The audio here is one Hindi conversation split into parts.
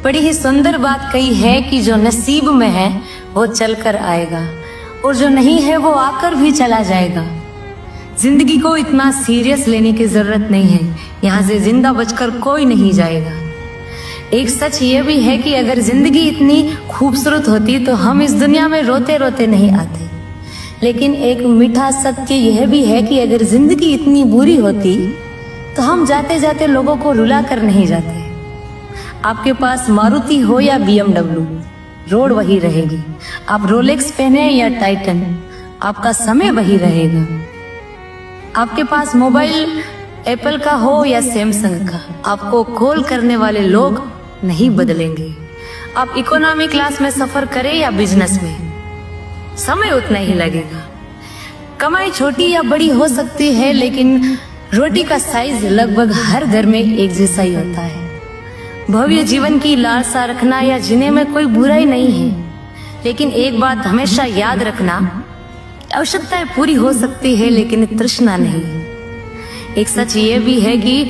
बड़ी ही सुंदर बात कही है कि जो नसीब में है वो चल कर आएगा और जो नहीं है वो आकर भी चला जाएगा। जिंदगी को इतना सीरियस लेने की जरूरत नहीं है, यहाँ से जिंदा बचकर कोई नहीं जाएगा। एक सच ये भी है कि अगर जिंदगी इतनी खूबसूरत होती तो हम इस दुनिया में रोते रोते नहीं आते। लेकिन एक मीठा सत्य यह भी है कि अगर जिंदगी इतनी बुरी होती तो हम जाते जाते लोगों को रुला कर नहीं जाते। आपके पास मारुति हो या BMW, रोड वही रहेगी। आप रोलेक्स पहने या टाइटन, आपका समय वही रहेगा। आपके पास मोबाइल एप्पल का हो या सैमसंग का, आपको कॉल करने वाले लोग नहीं बदलेंगे। आप इकोनॉमी क्लास में सफर करें या बिजनेस में, समय उतना ही लगेगा। कमाई छोटी या बड़ी हो सकती है, लेकिन रोटी का साइज लगभग हर घर में एक जैसा ही होता है। भव्य जीवन की लालसा रखना या जीने में कोई बुराई नहीं है, लेकिन एक बात हमेशा याद रखना, आवश्यकताएं पूरी हो सकती है लेकिन तृष्णा नहीं। एक सच ये भी है कि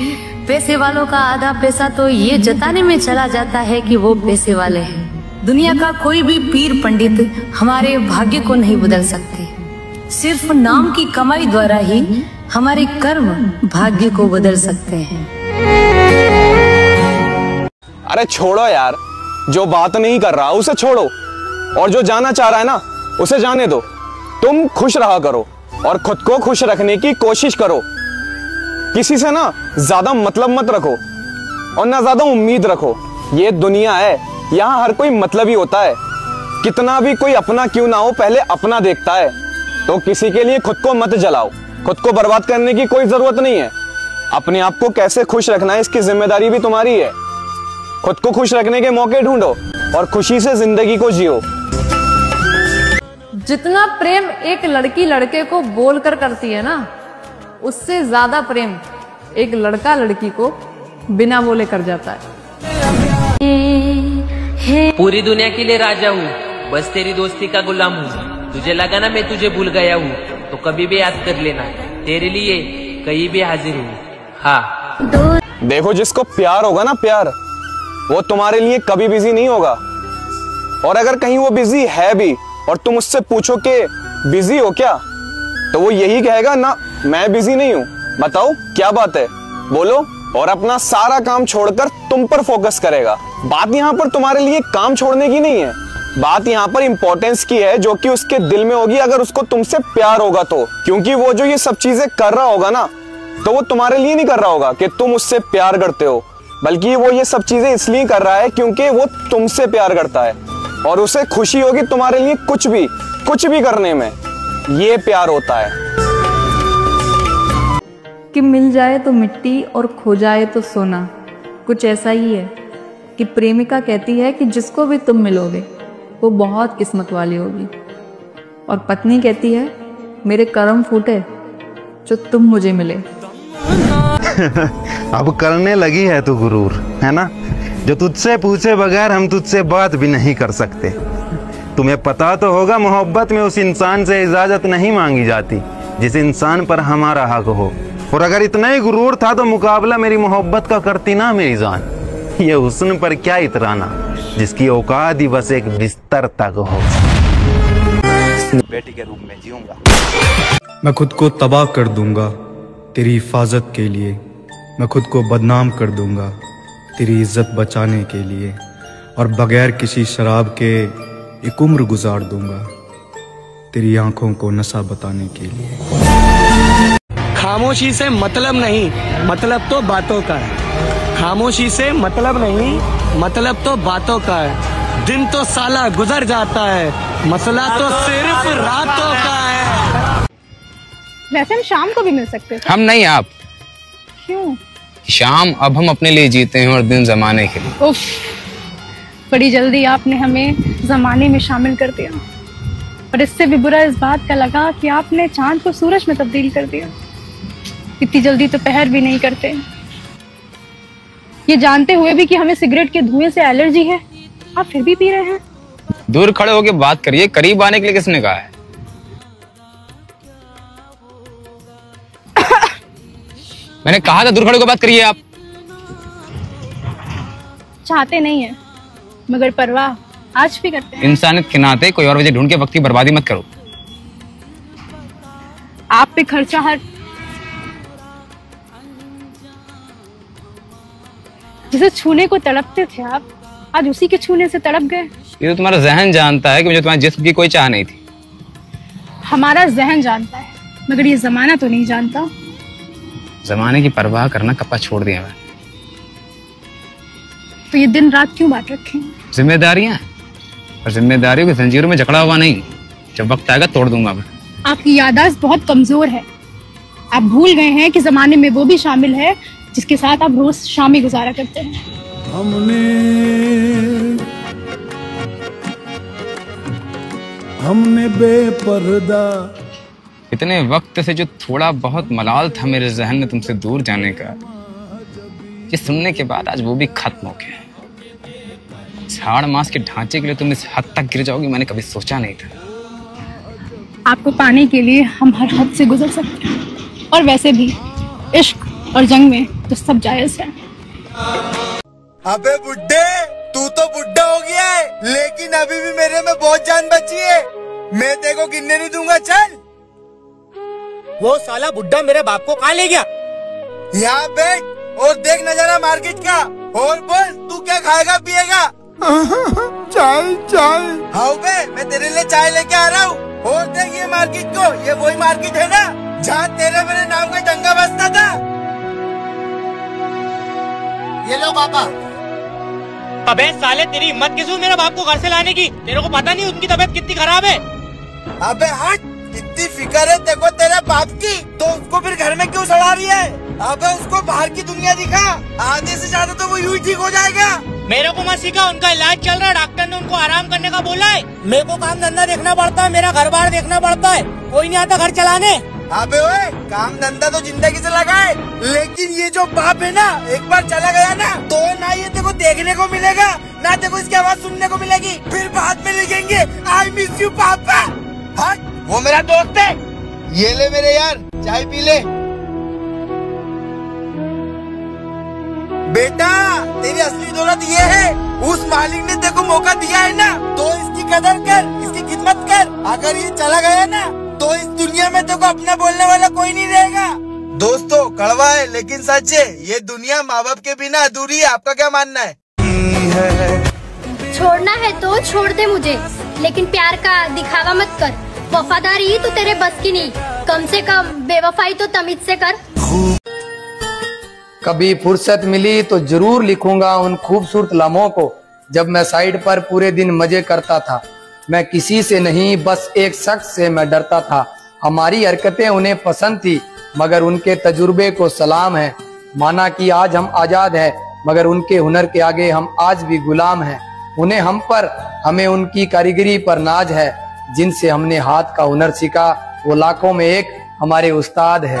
पैसे वालों का आधा पैसा तो ये जताने में चला जाता है कि वो पैसे वाले हैं। दुनिया का कोई भी पीर पंडित हमारे भाग्य को नहीं बदल सकते। सिर्फ नाम की कमाई द्वारा ही हमारे कर्म भाग्य को बदल सकते हैं। अरे छोड़ो यार, जो बात नहीं कर रहा उसे छोड़ो, और जो जाना चाह रहा है ना उसे जाने दो। तुम खुश रहा करो और खुद को खुश रखने की कोशिश करो। किसी से ना ज्यादा मतलब मत रखो और ना ज्यादा उम्मीद रखो। ये दुनिया है, यहाँ हर कोई मतलब ही होता है। कितना भी कोई अपना क्यों ना हो, पहले अपना देखता है। तो किसी के लिए खुद को मत जलाओ, खुद को बर्बाद करने की कोई जरूरत नहीं है। अपने आप को कैसे खुश रखना है इसकी जिम्मेदारी भी तुम्हारी है। खुद को खुश रखने के मौके ढूंढो और खुशी से जिंदगी को जियो। जितना प्रेम एक लड़की लड़के को बोलकर करती है ना, उससे ज्यादा प्रेम एक लड़का लड़की को बिना बोले कर जाता है। पूरी दुनिया के लिए राजा हूँ, बस तेरी दोस्ती का गुलाम हूँ। तुझे लगा ना मैं तुझे भूल गया हूँ, तो कभी भी याद कर लेना, तेरे लिए कहीं भी हाजिर हूँ। हाँ, देखो जिसको प्यार होगा ना, प्यार, वो तुम्हारे लिए कभी बिजी नहीं होगा। और अगर कहीं वो बिजी है भी और तुम उससे पूछो कि बिजी हो क्या, तो वो यही कहेगा ना मैं बिजी नहीं हूँ। बताओ क्या बात है, बोलो। और अपना सारा काम छोड़कर तुम पर फोकस करेगा। बात यहाँ पर तुम्हारे लिए काम छोड़ने की नहीं है, बात यहाँ पर इंपॉर्टेंस की है जो कि उसके दिल में होगी अगर उसको तुमसे प्यार होगा तो। क्योंकि वो जो ये सब चीजें कर रहा होगा ना, तो वो तुम्हारे लिए नहीं कर रहा होगा कि तुम उससे प्यार करते हो, बल्कि वो ये सब चीजें इसलिए कर रहा है क्योंकि वो तुमसे प्यार करता है और उसे खुशी होगी तुम्हारे लिए कुछ भी करने में। ये प्यार होता है कि मिल जाए तो मिट्टी और खो जाए तो सोना। कुछ ऐसा ही है कि प्रेमिका कहती है कि जिसको भी तुम मिलोगे वो बहुत किस्मत वाली होगी, और पत्नी कहती है मेरे कर्म फूटे जो तुम मुझे मिले। अब करने लगी है तू गुरूर, है ना? जो तुझसे पूछे बगैर हम तुझसे बात भी नहीं कर सकते। तुम्हें पता तो होगा मोहब्बत में उस इंसान से इजाजत नहीं मांगी जाती जिस इंसान पर हमारा हक हो। और अगर इतना ही गुरूर था तो मुकाबला मेरी मोहब्बत का करती ना मेरी जान। ये हुस्न पर क्या इतराना जिसकी औकात ही बस एक बिस्तर तक हो। बेटी के रूप में जीऊंगा। मैं खुद को तबाह कर दूंगा तेरी हिफाजत के लिए। मैं खुद को बदनाम कर दूंगा तेरी इज्जत बचाने के लिए, और बगैर किसी शराब के एक उम्र गुजार दूंगा तेरी आंखों को नशा बताने के लिए। खामोशी से मतलब नहीं, मतलब तो बातों का है। खामोशी से मतलब नहीं, मतलब तो बातों का है। दिन तो साला गुजर जाता है, मसला तो सिर्फ रातों का है। वैसे हम शाम को भी मिल सकते थे। हम नहीं, आप। क्यों? शाम अब हम अपने लिए जीते हैं और दिन जमाने के लिए। उफ, बड़ी जल्दी आपने हमें जमाने में शामिल कर दिया। और इससे भी बुरा इस बात का लगा कि आपने चांद को सूरज में तब्दील कर दिया। इतनी जल्दी तो पहर भी नहीं करते, ये जानते हुए भी कि हमें सिगरेट के धुएं से एलर्जी है, आप फिर भी पी रहे हैं। दूर खड़े होके बात करिए, करीब आने के लिए किसने कहा है? मैंने कहा था दूर खड़े होकर बात करिए। आप चाहते नहीं है मगर परवाह आज भी करते हैं। इंसानियत के नाते कोई और वजह ढूंढ के वक्त की बर्बादी मत करो। आप पे खर्चा हर जिसे छूने को तड़पते थे आप, आज उसी के छूने से तड़प गए। ये तो तुम्हारा जहन जानता है कि मुझे तुम्हारे जिस्म की कोई चाह नहीं थी। हमारा जहन जानता है, मगर ये जमाना तो नहीं जानता। जमाने की परवाह करना कप्पा छोड़ दिया मैं। तो ये दिन रात क्यों बांट रखे? जिम्मेदारियां, और जिम्मेदारियों की जंजीरों में जकड़ा हुआ नहीं। जब वक्त आएगा तोड़ दूंगा मैं। आपकी याददाश्त बहुत कमजोर है। आप भूल गए हैं कि जमाने में वो भी शामिल है जिसके साथ आप रोज शामें गुजारा करते हैं। हमने बेपर्दा इतने वक्त से जो थोड़ा बहुत मलाल था मेरे जहन में तुमसे दूर जाने का, ये सुनने के बाद आज वो भी खत्म हो गया। झाड़ मास के ढांचे के लिए तुम इस हद तक गिर जाओगी मैंने कभी सोचा नहीं था। आपको पाने के लिए हम हर हद से गुजर सकते हैं, और वैसे भी इश्क और जंग में तो सब जायज है। अबे बुड्ढे, तू तो बुड्ढा हो गया है, लेकिन अभी भी मेरे में बहुत जान बची है। मैं तेरे को गिनने नहीं दूंगा, चल। वो साला बुड्ढा मेरे बाप को कहाँ ले गया? यहाँ बैठ और देख नजारा मार्केट का, और बोल तू क्या खाएगा पिएगा। चाय चाय। हाँ बे, मैं तेरे लिए चाय लेके आ रहा हूँ। और देख ये मार्केट को, ये वही मार्केट है ना जहाँ तेरे मेरे नाम का डंगा बजता था। ये लो पापा। अबे साले, तेरी हिम्मत कैसे हुई मेरे बाप को घर से लाने की? तेरे को पता नहीं उनकी तबीयत कितनी खराब है? अबे हट, इतनी फिक्र है देखो तेरे बाप की, तो उसको फिर घर में क्यों सड़ा रही है? अबे उसको बाहर की दुनिया दिखा, आधे से ज्यादा तो वो यूं ही ठीक हो जाएगा। मेरे को मत सिखा, उनका इलाज चल रहा है, डॉक्टर ने उनको आराम करने का बोला है। मेरे को काम धंधा देखना पड़ता है, मेरा घर बार देखना पड़ता है, कोई नहीं आता घर चलाने। अबे ओए, काम धंधा तो जिंदगी से लगा है, लेकिन ये जो बाप है ना, एक बार चला गया ना तो ना ये तेरे को देखने को मिलेगा, ना तेरे को इसकी आवाज सुनने को मिलेगी। फिर बाद में लिखेंगे आई मिस यू पापा। हट, वो मेरा दोस्त है। ये ले मेरे यार, चाय पी ले। बेटा, तेरी असली दौलत ये है, उस मालिक ने तेरे को मौका दिया है ना, तो इसकी कदर कर, इसकी खिदमत कर। अगर ये चला गया ना तो इस दुनिया में तेरे को अपना बोलने वाला कोई नहीं रहेगा। दोस्तों, कड़वा है लेकिन सच है, ये दुनिया माँ बाप के बिना अधूरी है। आपका क्या मानना है? छोड़ना है तो छोड़ दे मुझे, लेकिन प्यार का दिखावा मत कर। वफादारी तो तेरे बस की नहीं, कम से कम बेवफाई तो तमीज से कर। कभी फुर्सत मिली तो जरूर लिखूंगा उन खूबसूरत लम्हों को, जब मैं साइड पर पूरे दिन मजे करता था। मैं किसी से नहीं, बस एक शख्स से मैं डरता था। हमारी हरकतें उन्हें पसंद थी, मगर उनके तजुर्बे को सलाम है। माना कि आज हम आजाद हैं, मगर उनके हुनर के आगे हम आज भी गुलाम हैं। उन्हें हम पर, हमें उनकी कारीगरी पर नाज है। जिनसे हमने हाथ का हुनर सीखा, वो लाखों में एक हमारे उस्ताद है।